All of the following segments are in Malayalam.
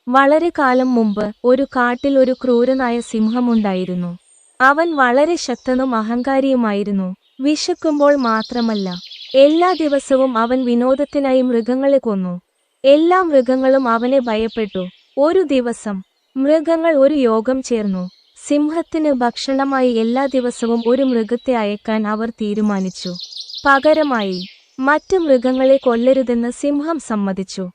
വളരെ കാലം മുമ്പ് ഒരു കാട്ടിൽ ഒരു ക്രൂരനായ സിംഹമുണ്ടായിരുന്നു. അവൻ വളരെ ശക്തനും അഹങ്കാരിയുമായിരുന്നു. വിശക്കുമ്പോൾ മാത്രമല്ല, എല്ലാ ദിവസവും അവൻ വിനോദത്തിനായി മൃഗങ്ങളെ കൊന്നു. എല്ലാ മൃഗങ്ങളും അവനെ ഭയപ്പെട്ടു. ഒരു ദിവസം മൃഗങ്ങൾ ഒരു യോഗം ചേർന്നു. സിംഹത്തിന് ഭക്ഷണമായി എല്ലാ ദിവസവും ഒരു മൃഗത്തെ അയക്കാൻ അവർ തീരുമാനിച്ചു. പകരമായി മറ്റ് മൃഗങ്ങളെ കൊല്ലരുതെന്ന് സിംഹം സമ്മതിച്ചു.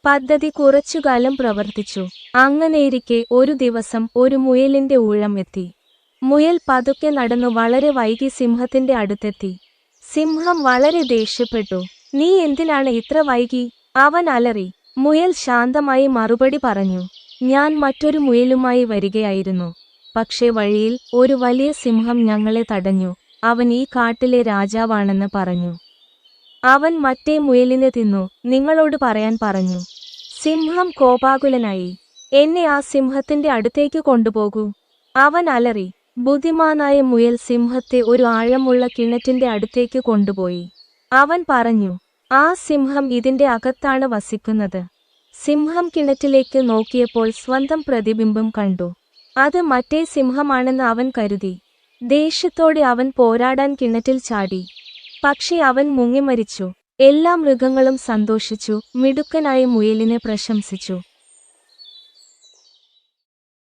പദ്ധതി കുറച്ചുകാലം പ്രവർത്തിച്ചു. അങ്ങനെയിരിക്കെ ഒരു ദിവസം ഒരു മുയലിന്റെ ഊഴം എത്തി. മുയൽ പതുക്കെ നടന്നു വളരെ വൈകി സിംഹത്തിന്റെ അടുത്തെത്തി. സിംഹം വളരെ ദേഷ്യപ്പെട്ടു. "നീ എന്തിനാണ് ഇത്ര വൈകി?" അവൻ അലറി. മുയൽ ശാന്തമായി മറുപടി പറഞ്ഞു, "ഞാൻ മറ്റൊരു മുയലുമായി വരികയായിരുന്നു. പക്ഷേ വഴിയിൽ ഒരു വലിയ സിംഹം ഞങ്ങളെ തടഞ്ഞു. അവൻ ഈ കാട്ടിലെ രാജാവാണെന്ന് പറഞ്ഞു. അവൻ മറ്റേ മുയലിനെ തിന്നു. നിങ്ങളോട് പറയാൻ പറഞ്ഞു." സിംഹം കോപാകുലനായി. "എന്നെ ആ സിംഹത്തിന്റെ അടുത്തേക്ക് കൊണ്ടുപോകൂ." അവൻ അലറി. ബുദ്ധിമാനായ മുയൽ സിംഹത്തെ ഒരു ആഴമുള്ള കിണറ്റിന്റെ അടുത്തേക്ക് കൊണ്ടുപോയി. അവൻ പറഞ്ഞു, "ആ സിംഹം ഇതിന്റെ അകത്താണ് വസിക്കുന്നത്." സിംഹം കിണറ്റിലേക്ക് നോക്കിയപ്പോൾ സ്വന്തം പ്രതിബിംബം കണ്ടു. അത് മറ്റേ സിംഹമാണെന്ന് അവൻ കരുതി. ദേഷ്യത്തോടെ അവൻ പോരാടാൻ കിണറ്റിൽ ചാടി. പക്ഷേ അവൻ മുങ്ങിമരിച്ചു. എല്ലാ മൃഗങ്ങളും സന്തോഷിച്ചു, മിടുക്കനായ മുയലിനെ പ്രശംസിച്ചു.